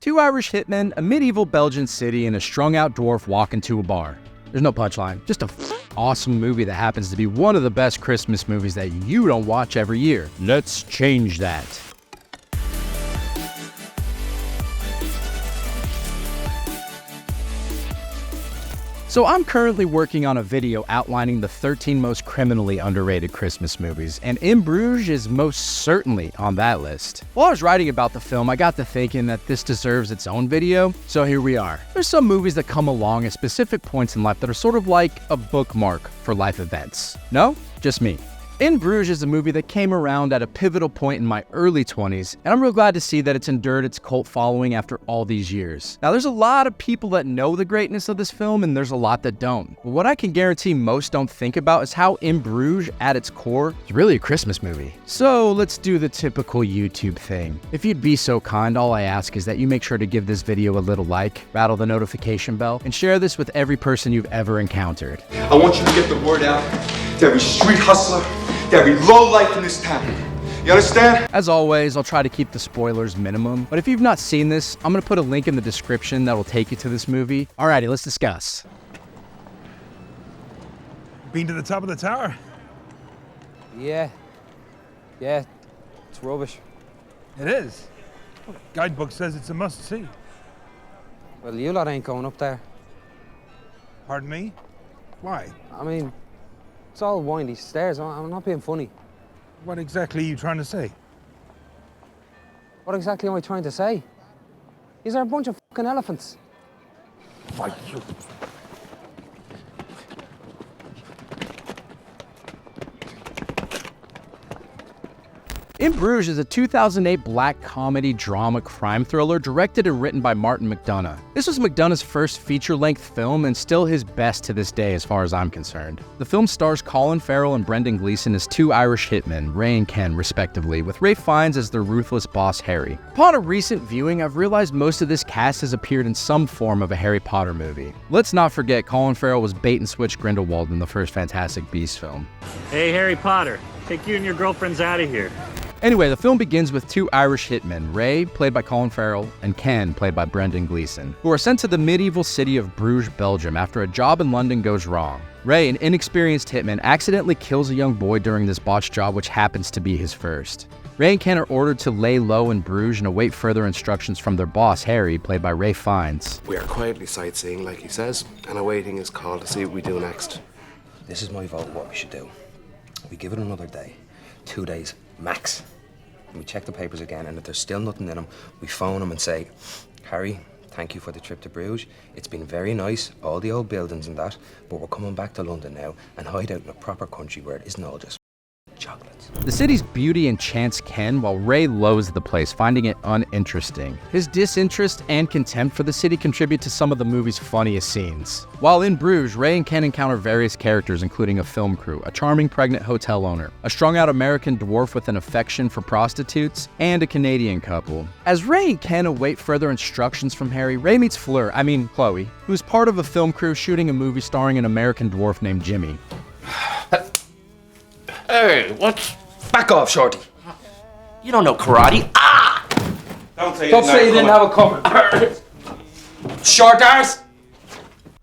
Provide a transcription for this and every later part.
Two Irish hitmen, a medieval Belgian city, and a strung-out dwarf walk into a bar. There's no punchline, just a awesome movie that happens to be one of the best Christmas movies that you don't watch every year. Let's change that. So I'm currently working on a video outlining the 13 most criminally underrated Christmas movies, and In Bruges is most certainly on that list. While I was writing about the film, I got to thinking that this deserves its own video, so here we are. There's some movies that come along at specific points in life that are sort of like a bookmark for life events. No? Just me. In Bruges is a movie that came around at a pivotal point in my early 20s, and I'm real glad to see that it's endured its cult following after all these years. Now, there's a lot of people that know the greatness of this film, and there's a lot that don't. But what I can guarantee most don't think about is how In Bruges, at its core, is really a Christmas movie. So let's do the typical YouTube thing. If you'd be so kind, all I ask is that you make sure to give this video a little like, rattle the notification bell, and share this with every person you've ever encountered. I want you to get the word out to every street hustler, to every lowlife in this town. You understand? As always, I'll try to keep the spoilers minimum, but if you've not seen this, I'm gonna put a link in the description that will take you to this movie. Alrighty, let's discuss. Been to the top of the tower? Yeah, it's rubbish. It is. Guidebook says it's a must-see. Well, you lot ain't going up there. Pardon me? Why? I mean, it's all windy stairs. I'm not being funny. What exactly are you trying to say? What exactly am I trying to say? These are a bunch of fucking elephants. Why, you... In Bruges is a 2008 black comedy drama crime thriller directed and written by Martin McDonagh. This was McDonagh's first feature-length film and still his best to this day as far as I'm concerned. The film stars Colin, Farrell, and Gleeson as two Irish hitmen, Ray and Ken respectively, with Ralph Fiennes as their ruthless boss Harry. Upon a recent viewing, I've realized most of this cast has appeared in some form of a Harry Potter movie. Let's not forget Colin Farrell was bait-and-switch Grindelwald in the first Fantastic Beasts film. Hey, Harry Potter, take you and your girlfriends out of here. Anyway, the film begins with two Irish hitmen, Ray, played by Colin Farrell, and Ken, played by Gleeson, who are sent to the medieval city of Bruges, Belgium, after a job in London goes wrong. Ray, an inexperienced hitman, accidentally kills a young boy during this botched job, which happens to be his first. Ray and Ken are ordered to lay low in Bruges and await further instructions from their boss, Harry, played by Ralph Fiennes. We are quietly sightseeing, like he says, and awaiting his call to see what we do next. This is my vote what we should do. We give it another day, 2 days max. And we check the papers again, and if there's still nothing in them, we phone him and say, Harry, thank you for the trip to Bruges. It's been very nice, all the old buildings and that, but we're coming back to London now and hide out in a proper country where it isn't all just chocolates. The city's beauty enchants Ken, while Ray loathes the place, finding it uninteresting. His disinterest and contempt for the city contribute to some of the movie's funniest scenes. While in Bruges, Ray and Ken encounter various characters, including a film crew, a charming pregnant hotel owner, a strung-out American dwarf with an affection for prostitutes, and a Canadian couple. As Ray and Ken await further instructions from Harry, Ray meets Chloe, who's part of a film crew shooting a movie starring an American dwarf named Jimmy. Hey, what? Back off, Shorty. You don't know karate. Ah! Don't say you didn't have a cover. Short arse!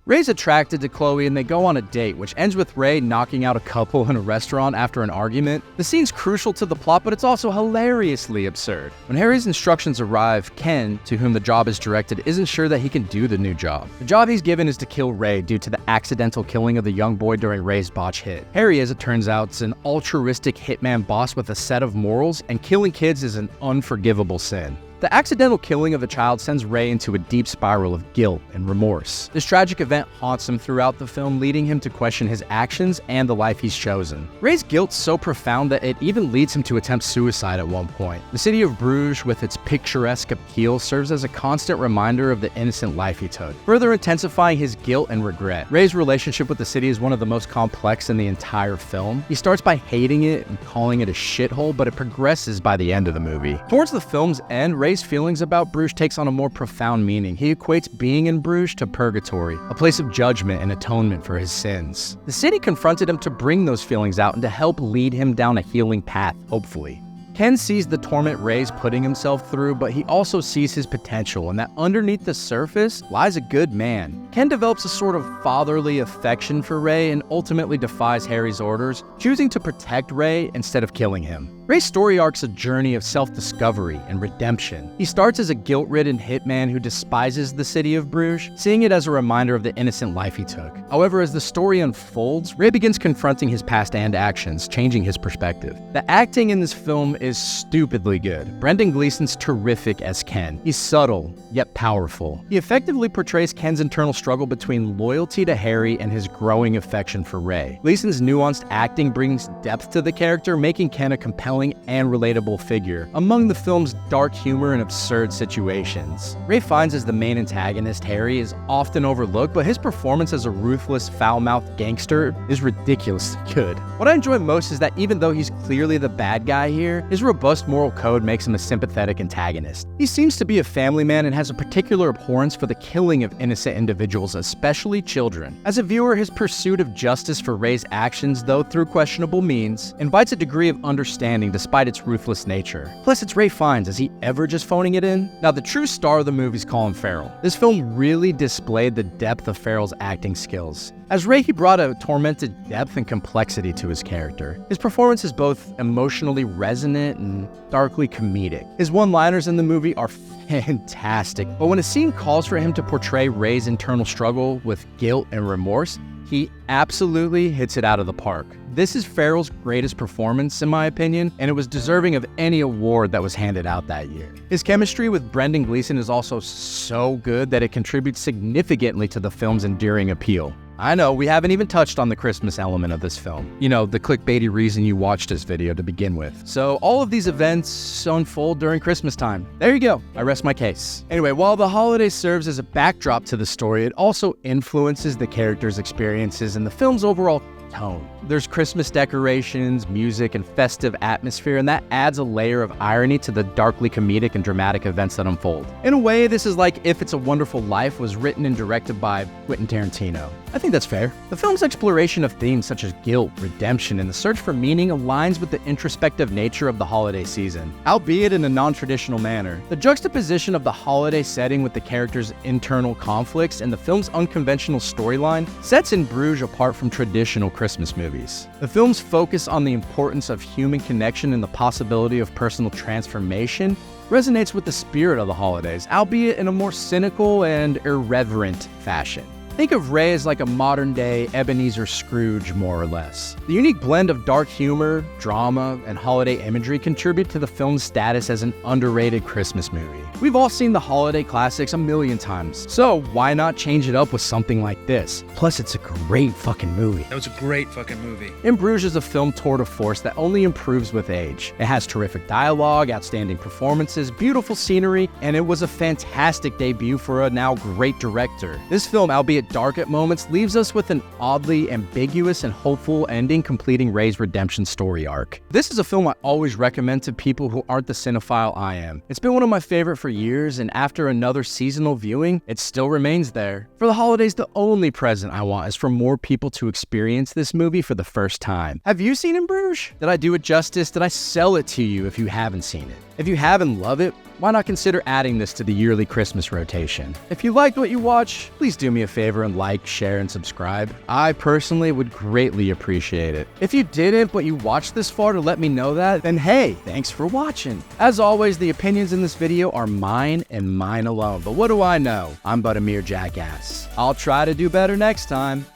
Ray's attracted to Chloe and they go on a date, which ends with Ray knocking out a couple in a restaurant after an argument. The scene's crucial to the plot, but it's also hilariously absurd. When Harry's instructions arrive, Ken, to whom the job is directed, isn't sure that he can do the new job. The job he's given is to kill Ray due to the accidental killing of the young boy during Ray's botch hit. Harry, as it turns out, is an altruistic hitman boss with a set of morals, and killing kids is an unforgivable sin. The accidental killing of a child sends Ray into a deep spiral of guilt and remorse. This tragic event haunts him throughout the film, leading him to question his actions and the life he's chosen. Ray's guilt's so profound that it even leads him to attempt suicide at one point. The city of Bruges, with its picturesque appeal, serves as a constant reminder of the innocent life he took, further intensifying his guilt and regret. Ray's relationship with the city is one of the most complex in the entire film. He starts by hating it and calling it a shithole, but it progresses by the end of the movie. Towards the film's end, Ray's feelings about Bruges takes on a more profound meaning. He equates being in Bruges to purgatory, a place of judgment and atonement for his sins. The city confronted him to bring those feelings out and to help lead him down a healing path, hopefully. Ken sees the torment Ray's putting himself through, but he also sees his potential and that underneath the surface lies a good man. Ken develops a sort of fatherly affection for Ray and ultimately defies Harry's orders, choosing to protect Ray instead of killing him. Ray's story arc's a journey of self-discovery and redemption. He starts as a guilt-ridden hitman who despises the city of Bruges, seeing it as a reminder of the innocent life he took. However, as the story unfolds, Ray begins confronting his past and actions, changing his perspective. The acting in this film is stupidly good. Brendan Gleeson's terrific as Ken. He's subtle, yet powerful. He effectively portrays Ken's internal struggle between loyalty to Harry and his growing affection for Ray. Gleeson's nuanced acting brings depth to the character, making Ken a compelling and relatable figure among the film's dark humor and absurd situations. Ralph Fiennes as the main antagonist, Harry, is often overlooked, but his performance as a ruthless, foul-mouthed gangster is ridiculously good. What I enjoy most is that even though he's clearly the bad guy here, his robust moral code makes him a sympathetic antagonist. He seems to be a family man and has a particular abhorrence for the killing of innocent individuals, especially children. As a viewer, his pursuit of justice for Ray's actions, though through questionable means, invites a degree of understanding despite its ruthless nature. Plus, it's Ralph Fiennes. Is he ever just phoning it in? Now, the true star of the movie is Colin Farrell. This film really displayed the depth of Farrell's acting skills. As Ray, he brought a tormented depth and complexity to his character. His performance is both emotionally resonant and darkly comedic. His one-liners in the movie are fantastic, but when a scene calls for him to portray Ray's internal struggle with guilt and remorse, he absolutely hits it out of the park. This is Farrell's greatest performance, in my opinion, and it was deserving of any award that was handed out that year. His chemistry with Brendan Gleeson is also so good that it contributes significantly to the film's enduring appeal. I know, we haven't even touched on the Christmas element of this film. You know, the clickbaity reason you watched this video to begin with. So all of these events unfold during Christmas time. There you go, I rest my case. Anyway, while the holiday serves as a backdrop to the story, it also influences the characters' experiences and the film's overall tone. There's Christmas decorations, music, and festive atmosphere, and that adds a layer of irony to the darkly comedic and dramatic events that unfold. In a way, this is like If It's a Wonderful Life was written and directed by Quentin Tarantino. I think that's fair. The film's exploration of themes such as guilt, redemption, and the search for meaning aligns with the introspective nature of the holiday season, albeit in a non-traditional manner. The juxtaposition of the holiday setting with the characters' internal conflicts and the film's unconventional storyline sets In Bruges apart from traditional Christmas movies. The film's focus on the importance of human connection and the possibility of personal transformation resonates with the spirit of the holidays, albeit in a more cynical and irreverent fashion. Think of Ray as like a modern-day Ebenezer Scrooge, more or less. The unique blend of dark humor, drama, and holiday imagery contribute to the film's status as an underrated Christmas movie. We've all seen the holiday classics a million times, so why not change it up with something like this? Plus, it's a great fucking movie. That was a great fucking movie. In Bruges is a film tour de force that only improves with age. It has terrific dialogue, outstanding performances, beautiful scenery, and it was a fantastic debut for a now great director. This film, albeit dark at moments, leaves us with an oddly ambiguous and hopeful ending, completing Ray's redemption story arc. This is a film I always recommend to people who aren't the cinephile I am. It's been one of my favorite for years, and after another seasonal viewing, it still remains there. For the holidays, the only present I want is for more people to experience this movie for the first time. Have you seen In Bruges? Did I do it justice? Did I sell it to you if you haven't seen it? If you have and love it, why not consider adding this to the yearly Christmas rotation? If you liked what you watched, please do me a favor and like, share, and subscribe. I personally would greatly appreciate it. If you didn't, but you watched this far to let me know that, then hey, thanks for watching. As always, the opinions in this video are mine and mine alone, but what do I know? I'm but a mere jackass. I'll try to do better next time.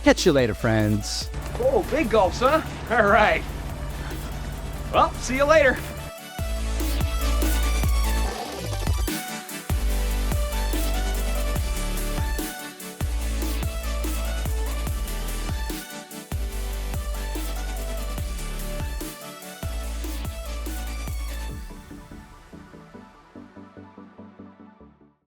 Catch you later, friends. Oh, big gulps, huh? All right. Well, see you later.